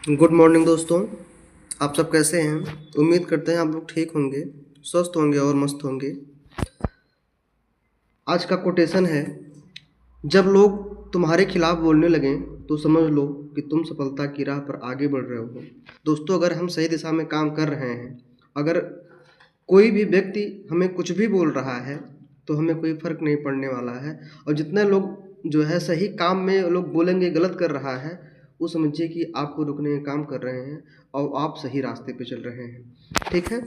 Good morning दोस्तों। आप सब कैसे हैं? उम्मीद करते हैं आप लोग ठीक होंगे, स्वस्थ होंगे और मस्त होंगे। आज का कोटेशन है, जब लोग तुम्हारे खिलाफ बोलने लगें तो समझ लो कि तुम सफलता की राह पर आगे बढ़ रहे हो। दोस्तों, अगर हम सही दिशा में काम कर रहे हैं, अगर कोई भी व्यक्ति हमें कुछ भी बोल रहा है तो हमें कोई फ़र्क नहीं पड़ने वाला है। और जितने लोग जो है सही काम में लोग बोलेंगे गलत कर रहा है, वो समझिए कि आपको रुकने का काम कर रहे हैं और आप सही रास्ते पे चल रहे हैं। ठीक है,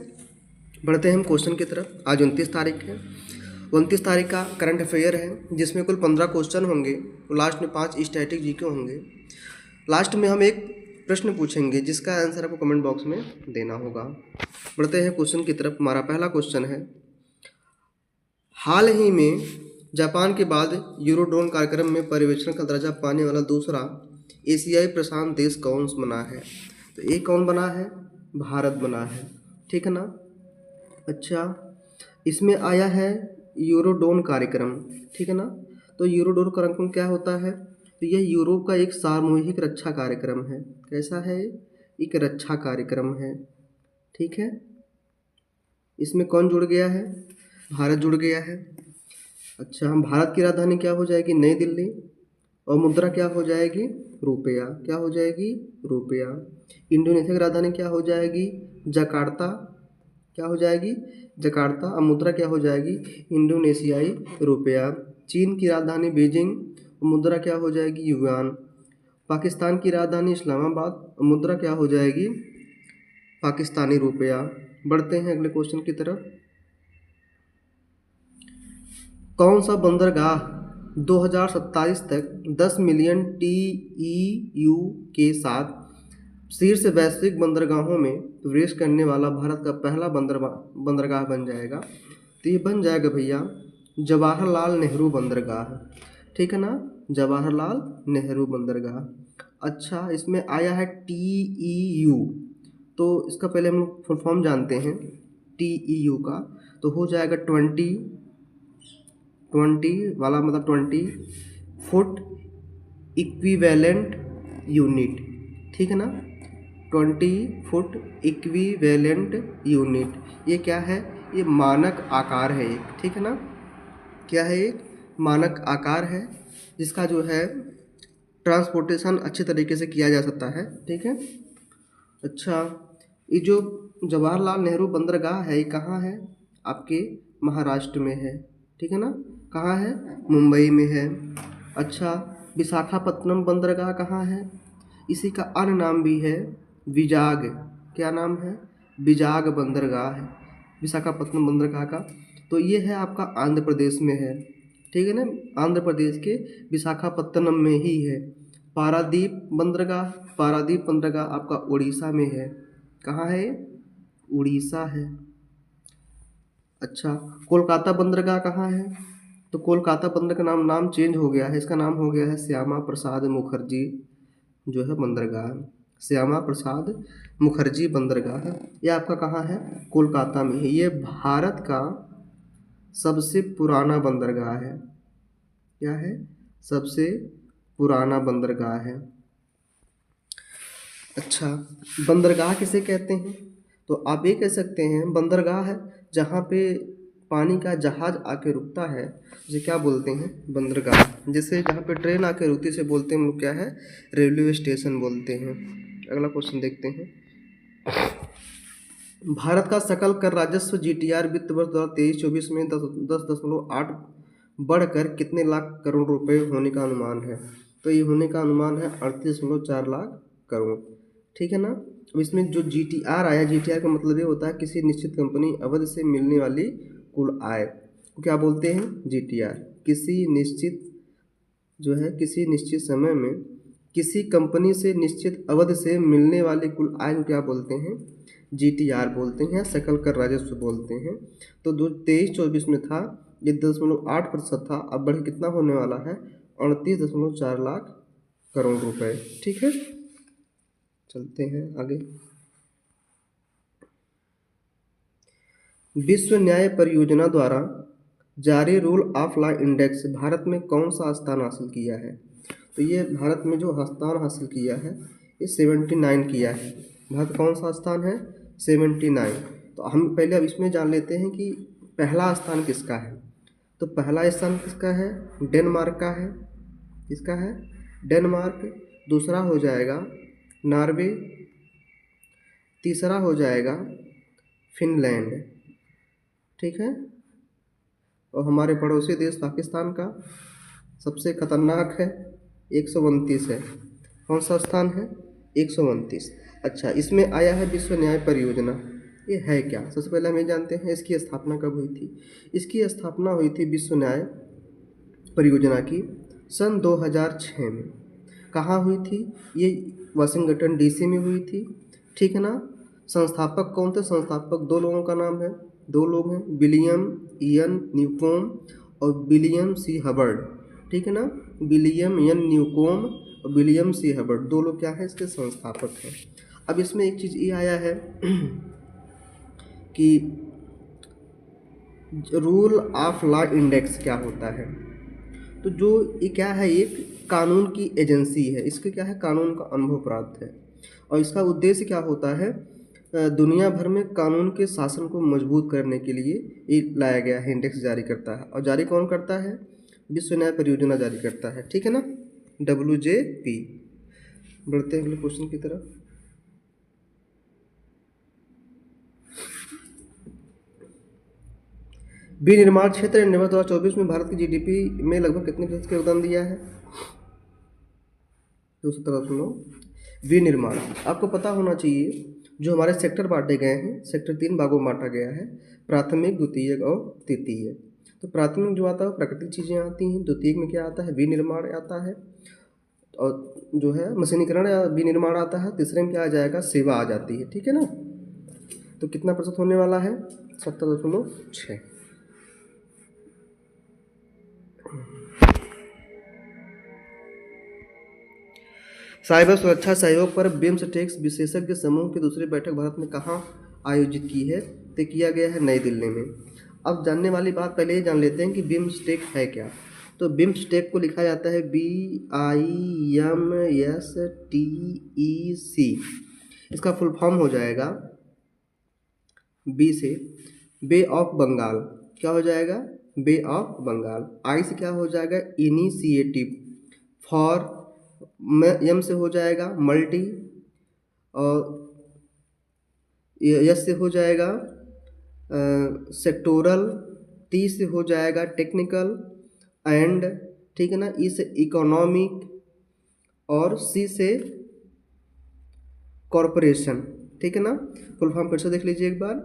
बढ़ते हैं हम क्वेश्चन की तरफ। आज 29 तारीख है। 29 तारीख का करंट अफेयर है, जिसमें कुल 15 क्वेश्चन होंगे। लास्ट में 5 स्टैटिक जीके होंगे। लास्ट में हम एक प्रश्न पूछेंगे जिसका आंसर आपको कमेंट बॉक्स में देना होगा। बढ़ते हैं क्वेश्चन की तरफ। हमारा पहला क्वेश्चन है, हाल ही में जापान के बाद यूरोड्रोन कार्यक्रम में पर्यवेक्षण का दर्जा पाने वाला दूसरा एशियाई प्रशांत देश कौन बना है? तो ये कौन बना है? भारत बना है। ठीक है ना। अच्छा, इसमें आया है यूरोड्रोन कार्यक्रम। ठीक है ना। तो यूरोड्रोन कार्यक्रम क्या होता है? तो यह यूरोप का एक सामूहिक रक्षा कार्यक्रम है। कैसा है? एक रक्षा कार्यक्रम है। ठीक है। इसमें कौन जुड़ गया है? भारत जुड़ गया है। अच्छा, हम भारत की राजधानी क्या हो जाएगी? नई दिल्ली। और मुद्रा क्या हो जाएगी? रुपया। क्या हो जाएगी? रुपया। इंडोनेशिया की राजधानी क्या हो जाएगी? जकार्ता। क्या हो जाएगी? जकार्ता। और मुद्रा क्या हो जाएगी? इंडोनेशियाई रुपया। चीन की राजधानी बीजिंग, मुद्रा क्या हो जाएगी? युआन। पाकिस्तान की राजधानी इस्लामाबाद, मुद्रा क्या हो जाएगी? पाकिस्तानी रुपया। बढ़ते हैं अगले क्वेश्चन की तरफ। कौन सा बंदरगाह 2027 तक 10 मिलियन TEU के साथ शीर्ष वैश्विक बंदरगाहों में प्रवेश करने वाला भारत का पहला बंदरगाह बन जाएगा? तो ये बन जाएगा भैया जवाहरलाल नेहरू बंदरगाह। ठीक है ना, जवाहरलाल नेहरू बंदरगाह। अच्छा, इसमें आया है TEU, तो इसका पहले हम लोग फुल फॉर्म जानते हैं TEU का। तो हो जाएगा 20 वाला मतलब 20 फुट इक्विवेलेंट यूनिट। ठीक है ना, 20 फुट इक्विवेलेंट यूनिट। ये क्या है? ये मानक आकार है एक। ठीक है ना, क्या है? एक मानक आकार है जिसका जो है ट्रांसपोर्टेशन अच्छे तरीके से किया जा सकता है। ठीक है। अच्छा, ये जो जवाहरलाल नेहरू बंदरगाह है ये कहाँ है? आपके महाराष्ट्र में है। ठीक है ना। कहाँ है? मुंबई में है। अच्छा, विशाखापत्तनम बंदरगाह कहाँ है? इसी का अन्य नाम भी है विजाग। क्या नाम है? विजाग बंदरगाह है विशाखापत्तनम बंदरगाह का। तो ये है आपका आंध्र प्रदेश में है। ठीक है ना, आंध्र प्रदेश के विशाखापत्तनम में ही है। पारादीप बंदरगाह आपका उड़ीसा में है। कहाँ है? उड़ीसा है। अच्छा, कोलकाता बंदरगाह कहाँ है? तो कोलकाता बंदर का नाम चेंज हो गया है। इसका नाम हो गया है श्यामा प्रसाद मुखर्जी जो है बंदरगाह। श्यामा प्रसाद मुखर्जी बंदरगाह। ये आपका कहाँ है? कोलकाता में है। ये भारत का सबसे पुराना बंदरगाह है। क्या है? सबसे पुराना बंदरगाह है। अच्छा, बंदरगाह किसे कहते हैं? तो आप ये कह सकते हैं बंदरगाह है जहाँ पे पानी का जहाज आके रुकता है, जिसे क्या बोलते हैं? बंदरगाह। जैसे जहाँ पे ट्रेन आके रुकती से बोलते हैं हम लोग क्या है? रेलवे स्टेशन बोलते हैं। अगला क्वेश्चन देखते हैं। भारत का सकल कर राजस्व GTR वित्त वर्ष 2023-24 में 10.8 बढ़कर कितने लाख करोड़ रुपए होने का अनुमान है? तो ये होने का अनुमान है 38.4 लाख करोड़। ठीक है ना। अब इसमें जो GTR आया, GTR का मतलब ये होता है किसी निश्चित कंपनी अवधि से मिलने वाली कुल आय को क्या बोलते हैं? GTR। किसी निश्चित जो है किसी निश्चित समय में किसी कंपनी से निश्चित अवधि से मिलने वाली कुल आय को क्या बोलते हैं? GTR बोलते हैं, सकल कर राजस्व बोलते हैं। तो जो 23-24 में था ये 10.8% था, अब बढ़ कितना होने वाला है? 38.4 लाख करोड़ रुपए। ठीक है, चलते हैं आगे। विश्व न्याय परियोजना द्वारा जारी rule of law index Bharat में कौन सा स्थान हासिल किया है? तो ये भारत में जो स्थान हासिल किया है ये 79 किया है। भारत कौन सा स्थान है? 79। तो हम पहले अब इसमें जान लेते हैं कि पहला स्थान किसका है। तो पहला स्थान किसका है? डेनमार्क का है। किसका है? डेनमार्क। दूसरा हो जाएगा नॉर्वे। तीसरा हो जाएगा फिनलैंड। ठीक है। और हमारे पड़ोसी देश पाकिस्तान का सबसे खतरनाक है, 129 है। कौन सा स्थान है? 129। अच्छा, इसमें आया है विश्व न्याय परियोजना। ये है क्या? सबसे पहले हम ये जानते हैं इसकी स्थापना कब हुई थी। इसकी स्थापना हुई थी विश्व न्याय परियोजना की सन 2006 में। कहाँ हुई थी? ये वाशिंगटन डीसी में हुई थी। ठीक है ना। संस्थापक कौन थे? संस्थापक दो लोगों का नाम है, दो लोग हैं, विलियम इयन न्यूकॉम और विलियम सी हबर्ड। ठीक है ना। विलियम इयन न्यूकॉम और विलियम सी हबर्ड, दो लोग क्या है इसके संस्थापक हैं। अब इसमें एक चीज़ ये आया है कि रूल ऑफ लॉ इंडेक्स क्या होता है। तो जो ये क्या है, एक कानून की एजेंसी है। इसके क्या है? कानून का अनुभव प्राप्त है। और इसका उद्देश्य क्या होता है? दुनिया भर में कानून के शासन को मजबूत करने के लिए ये लाया गया है, इंडेक्स जारी करता है। और जारी कौन करता है? विश्व न्याय परियोजना जारी करता है। ठीक है ना, WJP। बढ़ते हैं अगले क्वेश्चन की तरफ। विनिर्माण क्षेत्र निर्माण 2024 में भारत की GDP में लगभग कितने प्रतिशत का योगदान दिया है? 217। विनिर्माण आपको पता होना चाहिए, जो हमारे सेक्टर बांटे गए हैं, सेक्टर 3 भागों में बांटा गया है, प्राथमिक, द्वितीयक और तृतीय। तो प्राथमिक जो आता है प्राकृतिक चीज़ें आती हैं, द्वितीयक में क्या आता है? विनिर्माण आता है, और जो है मशीनीकरण या विनिर्माण आता है। तीसरे में क्या आ जाएगा? सेवा आ जाती है। ठीक है ना। तो कितना प्रतिशत होने वाला है? 70.6। साइबर सुरक्षा सहयोग पर बिम्स्टेक विशेषज्ञ समूह की दूसरी बैठक भारत में कहाँ आयोजित की है? तो किया गया है नई दिल्ली में। अब जानने वाली बात पहले ये जान लेते हैं कि बिम्स्टेक है क्या। तो बिम्स्टेक को लिखा जाता है BIMSTEC। इसका फुल फॉर्म हो जाएगा, बी से बे ऑफ बंगाल। क्या हो जाएगा? बे ऑफ बंगाल। आई से क्या हो जाएगा? इनिशिएटिव। फॉर एम से हो जाएगा मल्टी, और यस से हो जाएगा सेक्टोरल, टी से हो जाएगा टेक्निकल एंड, ठीक है ना, ई से इकोनॉमिक, और सी से कॉरपोरेशन। ठीक है ना। फुल फॉर्म फिर से देख लीजिए एक बार,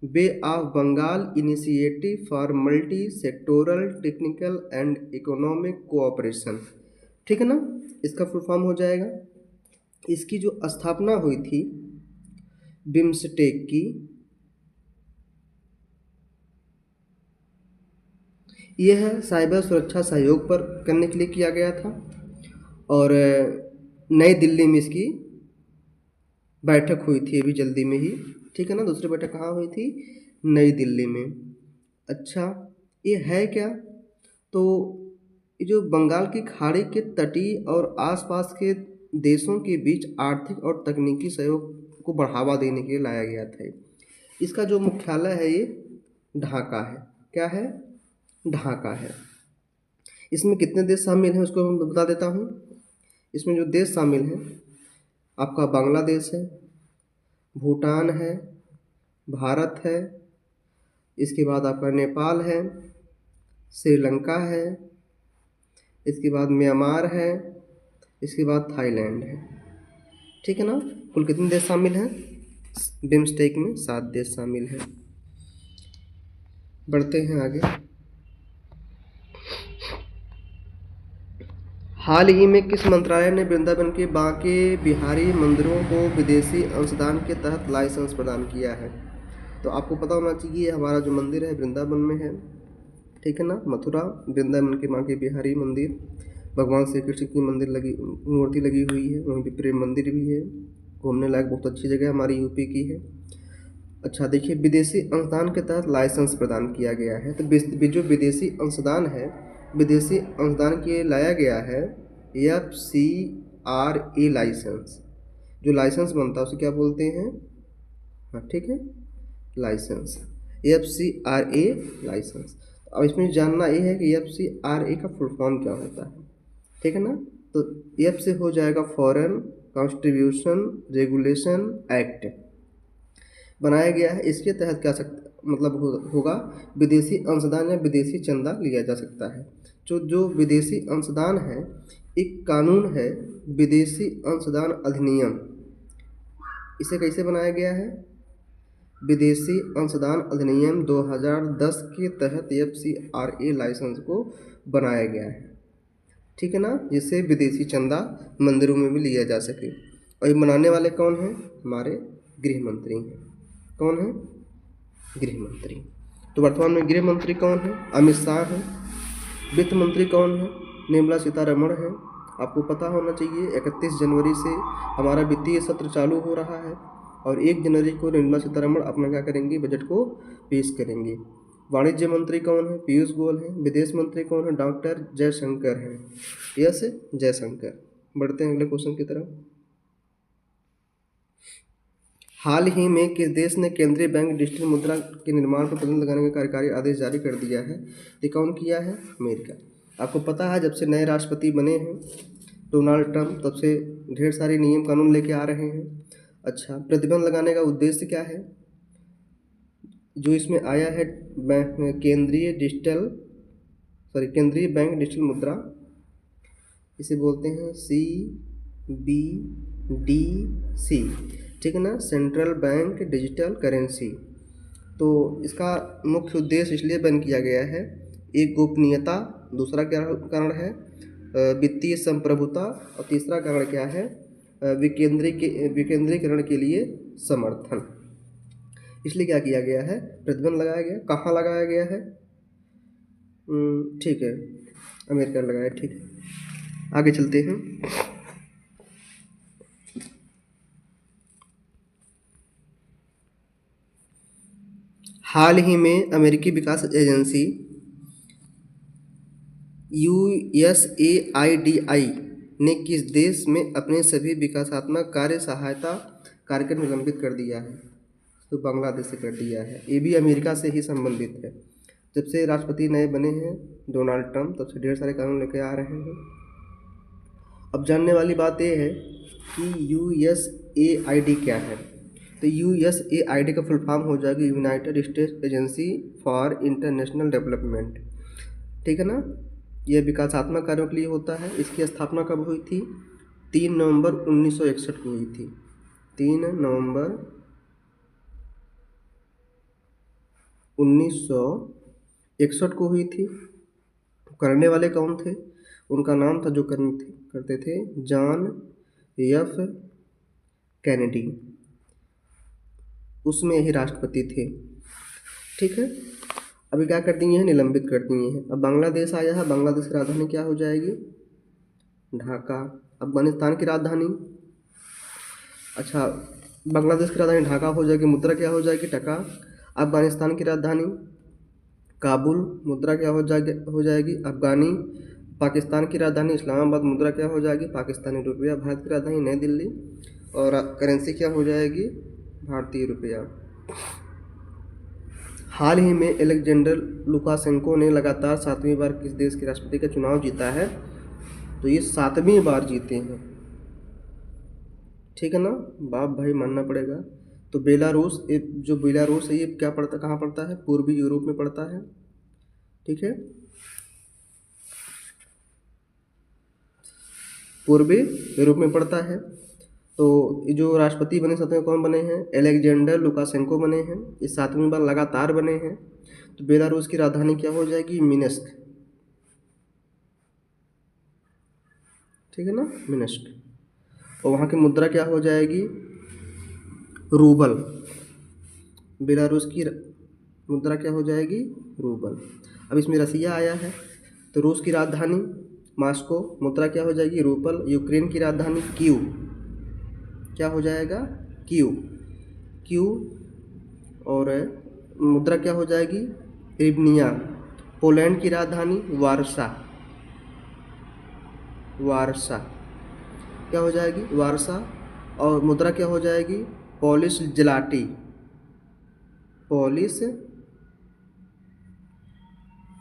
bay of Bengal initiative for multi sectoral technical and economic cooperation. ठीक है ना। इसका फुल फॉर्म हो जाएगा। इसकी जो स्थापना हुई थी बिम्स्टेक की, यह साइबर सुरक्षा सहयोग पर करने के लिए किया गया था, और नई दिल्ली में इसकी बैठक हुई थी अभी जल्दी में ही। ठीक है ना। दूसरी बैठक कहाँ हुई थी? नई दिल्ली में। अच्छा, ये है क्या? तो ये जो बंगाल की खाड़ी के तटीय और आसपास के देशों के बीच आर्थिक और तकनीकी सहयोग को बढ़ावा देने के लिए लाया गया था। इसका जो मुख्यालय है ये ढाका है। क्या है? ढाका है। इसमें कितने देश शामिल हैं उसको मैं बता देता हूँ। इसमें जो देश शामिल हैं आपका बांग्लादेश है, भूटान है, भारत है, इसके बाद आपका नेपाल है, श्रीलंका है, इसके बाद म्यांमार है, इसके बाद थाईलैंड है। ठीक है ना। कुल कितने देश शामिल हैं बिम्स्टेक में? 7 देश शामिल हैं। बढ़ते हैं आगे। हाल ही में किस मंत्रालय ने वृंदावन के बांके बिहारी मंदिरों को विदेशी अंशदान के तहत लाइसेंस प्रदान किया है? तो आपको पता होना चाहिए हमारा जो मंदिर है वृंदावन में है। ठीक है ना। मथुरा वृंदावन के बांके बिहारी मंदिर, भगवान श्री कृष्ण की मंदिर लगी मूर्ति लगी हुई है, वहीं पे प्रेम मंदिर भी है। घूमने लायक बहुत अच्छी जगह हमारी यूपी की है। अच्छा देखिए, विदेशी अंशदान के तहत लाइसेंस प्रदान किया गया है। तो जो विदेशी अंशदान है, विदेशी अंशदान के लिए लाया गया है FCRA लाइसेंस। जो लाइसेंस बनता है उसे क्या बोलते हैं? हाँ ठीक है, लाइसेंस, FCRA लाइसेंस। अब इसमें जानना ये है कि FCRA का फुल फॉर्म क्या होता है, ठीक है ना। तो F से हो जाएगा फॉरेन कंट्रीब्यूशन रेगुलेशन एक्ट बनाया गया है। इसके तहत क्या मतलब होगा, विदेशी अंशदान या विदेशी चंदा लिया जा सकता है। जो विदेशी अंशदान है, एक कानून है विदेशी अंशदान अधिनियम, इसे कैसे बनाया गया है? विदेशी अंशदान अधिनियम 2010 के तहत FCRA लाइसेंस को बनाया गया है, ठीक है ना, जिससे विदेशी चंदा मंदिरों में भी लिया जा सके। और ये बनाने वाले कौन हैं? हमारे गृह मंत्री हैं। कौन है? गृह मंत्री। तो वर्तमान में गृह मंत्री कौन है? अमित शाह है। वित्त मंत्री कौन है? निर्मला सीतारमण है। आपको पता होना चाहिए 31 जनवरी से हमारा वित्तीय सत्र चालू हो रहा है और 1 जनवरी को निर्मला सीतारमण अपना क्या करेंगी? बजट को पेश करेंगी। वाणिज्य मंत्री कौन है? पीयूष गोयल है। विदेश मंत्री कौन है? डॉक्टर जयशंकर हैं। यस, जयशंकर। बढ़ते हैं अगले क्वेश्चन की तरफ। हाल ही में किस देश ने केंद्रीय बैंक डिजिटल मुद्रा के निर्माण पर प्रतिबंध लगाने का कार्यकारी आदेश जारी कर दिया है? ये कौन किया है? अमेरिका। आपको पता है जब से नए राष्ट्रपति बने हैं डोनाल्ड ट्रंप, तब से ढेर सारे नियम कानून लेके आ रहे हैं। अच्छा, प्रतिबंध लगाने का उद्देश्य क्या है? जो इसमें आया है केंद्रीय बैंक डिजिटल मुद्रा, इसे बोलते हैं CBDC, ठीक है ना, सेंट्रल बैंक डिजिटल करेंसी। तो इसका मुख्य उद्देश्य इसलिए बैन किया गया है, एक गोपनीयता, दूसरा क्या कारण है? वित्तीय संप्रभुता, और तीसरा कारण क्या है? विकेंद्रीकरण के लिए समर्थन। इसलिए क्या किया गया है? प्रतिबंध लगाया गया। कहाँ लगाया गया है? ठीक है, अमेरिका लगाया, ठीक है। आगे चलते हैं। हाल ही में अमेरिकी विकास एजेंसी USAIDI ने किस देश में अपने सभी विकासात्मक कार्य सहायता कार्यक्रम निलंबित कर दिया है? तो बांग्लादेश से कर दिया है। ये भी अमेरिका से ही संबंधित है। जब से राष्ट्रपति नए बने हैं डोनाल्ड ट्रंप, तब से ढेर सारे कानून लेके आ रहे हैं। अब जानने वाली बात यह है कि USAID क्या है? तो USAID का फुल फॉर्म हो जाएगा United states agency for international development, ठीक है ना। यह विकासात्मक कार्यों के लिए होता है। इसकी स्थापना कब हुई थी? 3 नवंबर 1961 को हुई थी। 3 नवंबर 1961 को हुई थी। करने वाले कौन थे? उनका नाम था, जो करते थे, जॉन F कैनेडी। उसमें ही राष्ट्रपति थे, ठीक है। अभी क्या कर दिए हैं? निलंबित कर दिए हैं। अब बांग्लादेश आया है। बांग्लादेश की राजधानी क्या हो जाएगी? ढाका। अफगानिस्तान की राजधानी, अच्छा, बांग्लादेश की राजधानी ढाका हो जाएगी, मुद्रा क्या हो जाएगी? टका। अफगानिस्तान की राजधानी काबुल, मुद्रा क्या हो जाएगी? अफगानी। पाकिस्तान की राजधानी इस्लामाबाद, मुद्रा क्या हो जाएगी? पाकिस्तानी रुपया। भारत की राजधानी नई दिल्ली, और करेंसी क्या हो जाएगी? भारतीय रुपया। हाल ही में अलेक्जेंडर लुकाशेंको ने लगातार 7वीं बार किस देश के राष्ट्रपति का चुनाव जीता है? तो ये 7वीं बार जीते हैं, ठीक है ना। बाप भाई मानना पड़ेगा। तो बेलारूस, जो बेलारूस है, ये क्या पड़ता, कहाँ पड़ता है? पूर्वी यूरोप में पड़ता है, ठीक है, पूर्वी यूरोप में पड़ता है। तो जो राष्ट्रपति बने 7वें, कौन बने हैं? अलेक्जेंडर लुकाशेंको बने हैं। ये 7वीं बार लगातार बने हैं। तो बेलारूस की राजधानी क्या हो जाएगी? मिन्स्क, ठीक है ना, मिन्स्क। और वहाँ की मुद्रा क्या हो जाएगी? रूबल। बेलारूस की मुद्रा क्या हो जाएगी? रूबल। अब इसमें रसिया आया है, तो रूस की राजधानी मॉस्को, मुद्रा क्या हो जाएगी? रूबल। यूक्रेन की राजधानी कीव, क्या हो जाएगा? कीव। और मुद्रा क्या हो जाएगी? रिबनिया। पोलैंड की राजधानी वारसा, क्या हो जाएगी? वारसा। और मुद्रा क्या हो जाएगी? Polish zloty, Polish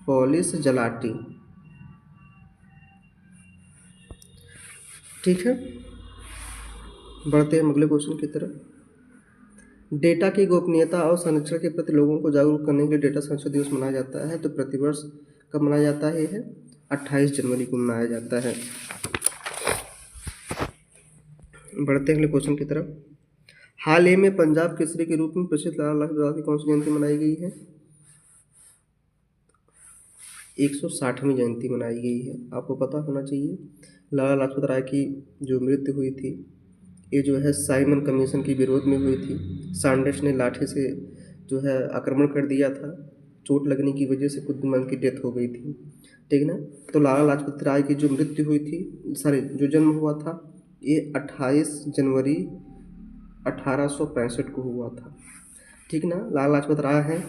Polish zloty. ठीक है, बढ़ते हैं अगले क्वेश्चन की तरफ। डेटा की गोपनीयता और संरक्षण के प्रति लोगों को जागरूक करने के लिए डेटा संरक्षण दिवस मनाया जाता है। तो प्रतिवर्ष कब मनाया जाता है? ये है 28 जनवरी को मनाया जाता है। बढ़ते हैं अगले क्वेश्चन की तरफ। हाल ही में पंजाब केसरी के रूप में प्रसिद्ध लाला लाजपत राय की कौन सी जयंती मनाई गई है? 160वीं जयंती मनाई गई है। आपको पता होना चाहिए लाला लाजपत राय की जो मृत्यु हुई थी, ये जो है साइमन कमीशन के विरोध में हुई थी। सैंडर्स ने लाठी से जो है आक्रमण कर दिया था, चोट लगने की वजह से कुछ की डेथ हो गई थी। ठीक है ना? तो लाला लाजपत राय की जो मृत्यु हुई थी, जो जन्म हुआ था, ये 28 जनवरी 1865 को हुआ था। ठीक ना? लाला लाजपत राय हैं,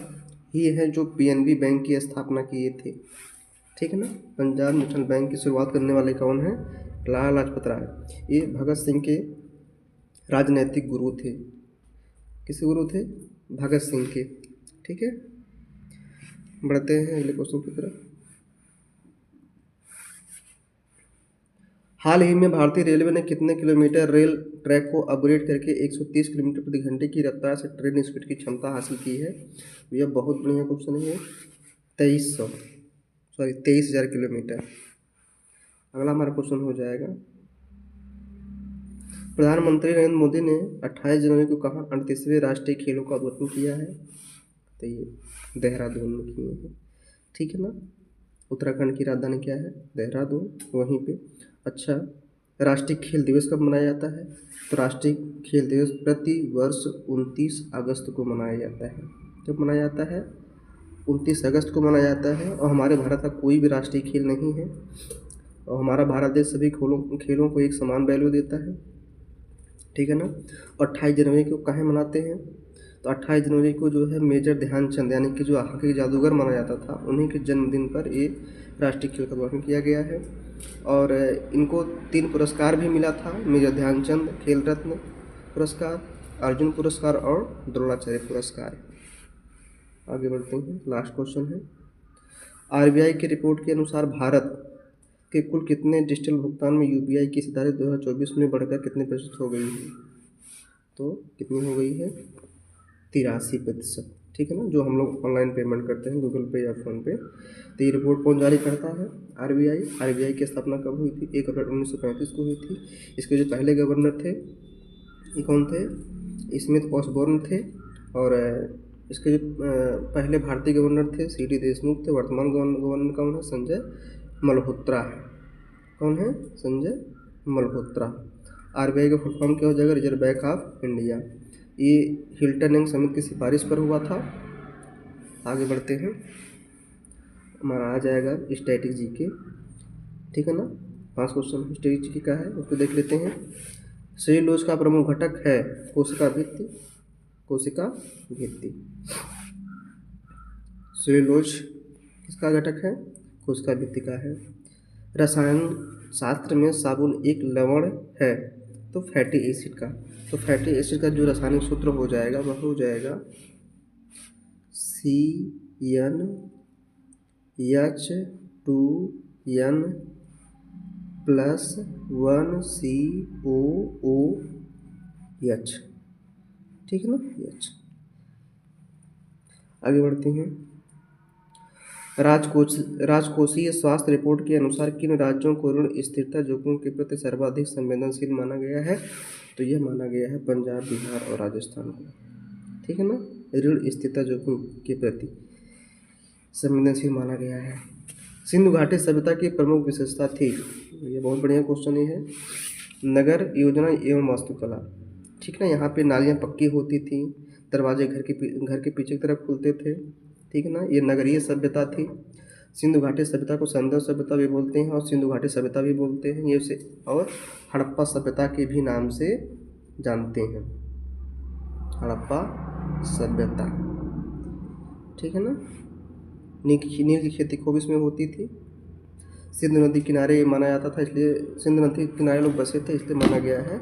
ये है जो पीएनबी बैंक की स्थापना किए थे। ठीक है ना? पंजाब नेशनल बैंक की शुरुआत करने वाले कौन हैं? लाला लाजपत राय। ये भगत सिंह के राजनैतिक गुरु थे। किसके गुरु थे? भगत सिंह के। ठीक है, बढ़ते हैं अगले क्वेश्चन की तरफ। हाल ही में भारतीय रेलवे ने कितने किलोमीटर रेल ट्रैक को अपग्रेड करके 130 किलोमीटर प्रति घंटे की रफ्तार से ट्रेन स्पीड की क्षमता हासिल की है? यह बहुत बढ़िया क्वेश्चन है। 23,000 किलोमीटर। अगला हमारा क्वेश्चन हो जाएगा, प्रधानमंत्री नरेंद्र मोदी ने 28 जनवरी को कहाँ 38वें राष्ट्रीय खेलों का उद्घाटन किया है? तो ये देहरादून में किए हैं। ठीक है ना? उत्तराखंड की राजधानी क्या है? देहरादून, वहीं पे। अच्छा, राष्ट्रीय खेल दिवस कब मनाया जाता है? तो राष्ट्रीय खेल दिवस प्रति वर्ष 29 अगस्त को मनाया जाता है। कब मनाया जाता है? 29 अगस्त को मनाया जाता है। और हमारे भारत का कोई भी राष्ट्रीय खेल नहीं है, और हमारा भारत देश सभी खेलों को एक समान वैल्यू देता है। ठीक है ना? और 28 जनवरी को कहाँ मनाते हैं? तो 28 जनवरी को जो है मेजर ध्यानचंद, यानी कि जो हॉकी जादूगर माना जाता था, उन्हीं के जन्मदिन पर ये राष्ट्रीय खेल का उद्घाटन किया गया है। और इनको 3 पुरस्कार भी मिला था, मेजर ध्यानचंद खेल रत्न पुरस्कार, अर्जुन पुरस्कार और द्रोणाचार्य पुरस्कार। आगे बढ़ते हैं, लास्ट क्वेश्चन है। आरबीआई की रिपोर्ट के अनुसार भारत के कुल कितने डिजिटल भुगतान में यूपीआई की हिस्सेदारी 2024 में बढ़कर कितने प्रतिशत हो गई है? तो कितनी हो गई है? 83%। ठीक है ना? जो हम लोग ऑनलाइन पेमेंट करते हैं गूगल पे या फ़ोन पे। तो ये रिपोर्ट कौन जारी करता है? आरबीआई। आरबीआई की स्थापना कब हुई थी? 1 अप्रैल 1935 को हुई थी। इसके जो पहले गवर्नर थे, ये कौन थे? स्मिथ ऑसबोर्न थे। और इसके जो पहले भारतीय गवर्नर थे, सीडी देशमुख थे। वर्तमान गवर्नर कौन है? संजय मल्होत्रा है। कौन है? संजय मल्होत्रा। आरबीआई का फुल फॉर्म क्या हो जाएगा? Reserve bank of India. ये हिल्टन एंड समिति की सिफारिश पर हुआ था। आगे बढ़ते हैं, हमारा आ जाएगा स्टैटिक जीके। ठीक है ना? 5 क्वेश्चन स्टैटिक जीके का है, उसको देख लेते हैं। सेल्यूलोज का प्रमुख घटक है कोशिका भित्ति। कोशिका भित्ति। सेल्यूलोज किसका घटक है? कोशिका भित्ति का है। रसायन शास्त्र में साबुन एक लवण है, तो फैटी एसिड का। तो फैटी एसिड का जो रासायनिक सूत्र हो जाएगा वह हो जाएगा CnH2n+1COOH। ठीक है ना? H। आगे बढ़ते हैं, राजकोषीय स्वास्थ्य रिपोर्ट के अनुसार किन राज्यों को ऋण स्थिरता जोखिम के प्रति सर्वाधिक संवेदनशील माना गया है? तो यह माना गया है पंजाब, बिहार और राजस्थान को। ठीक है ना? ऋण स्थिरता जोखिम के प्रति संवेदनशील माना गया है। सिंधु घाटी सभ्यता की प्रमुख विशेषता थी? ये बहुत बढ़िया क्वेश्चन है। नगर योजना एवं वास्तुकला। ठीक ना? यहाँ पे नालियाँ पक्की होती थी, दरवाजे घर के पीछे की तरफ खुलते थे। ठीक है ना? ये नगरीय सभ्यता थी। सिंधु घाटी सभ्यता को संदर सभ्यता भी बोलते हैं और सिंधु घाटी सभ्यता भी बोलते हैं ये उसे, और हड़प्पा सभ्यता के भी नाम से जानते हैं, हड़प्पा सभ्यता। ठीक है ना? नील की खेती खूब इसमें होती थी। सिंधु नदी किनारे माना जाता था, इसलिए सिंधु नदी किनारे लोग बसे थे, इसलिए माना गया है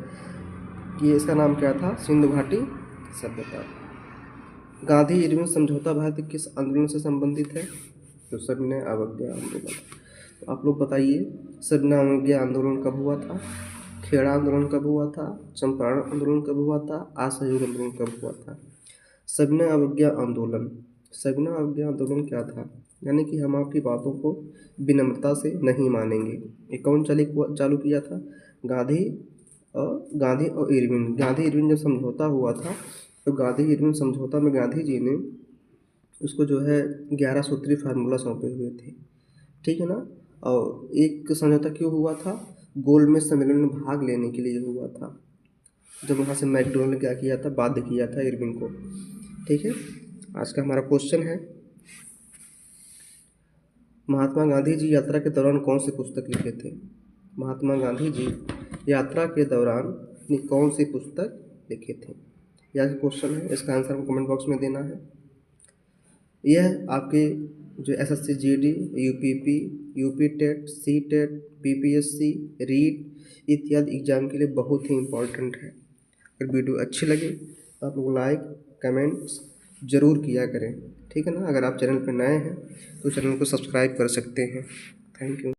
कि इसका नाम क्या था, सिंधु घाटी सभ्यता। गांधी इरविन समझौता भारत के किस आंदोलन से संबंधित है? तो सविनय अवज्ञा आंदोलन। तो आप लोग बताइए, सविनय अवज्ञा आंदोलन कब हुआ था, खेड़ा आंदोलन कब हुआ था, चंपारण आंदोलन कब हुआ था, असहयोग आंदोलन कब हुआ था? सविनय अवज्ञा आंदोलन। सविनय अवज्ञा आंदोलन क्या था? यानी कि हम आपकी बातों को विनम्रता से नहीं मानेंगे। ये कौन चालू किया था? गांधी और इरविन। गांधी इरविन जब समझौता हुआ था तो गांधी इरविन समझौता में गांधी जी ने उसको जो है 11 सूत्री फार्मूला सौंपे हुए थे, ठीक है ना। और एक समझौता क्यों हुआ था? गोलमेज सम्मेलन में भाग लेने के लिए हुआ था, जब वहाँ से मैकडोनल्ड ने क्या किया था, बाध्य किया था इरविन को, ठीक है। आज का हमारा क्वेश्चन है, महात्मा गांधी जी यात्रा के दौरान कौन सी पुस्तक लिखे थे? महात्मा गांधी जी यात्रा के दौरान अपनी कौन सी पुस्तक लिखे थे? यह क्वेश्चन है, इसका आंसर हमको कमेंट बॉक्स में देना है। यह आपके जो SSC GD, UPP, UP TET, C TET, PPSC, REET इत्यादि एग्जाम के लिए बहुत ही इम्पोर्टेंट है। अगर वीडियो अच्छी लगे तो आप लोग लाइक कमेंट्स ज़रूर किया करें, ठीक है ना। अगर आप चैनल पर नए हैं तो चैनल को सब्सक्राइब कर सकते हैं। Thank you.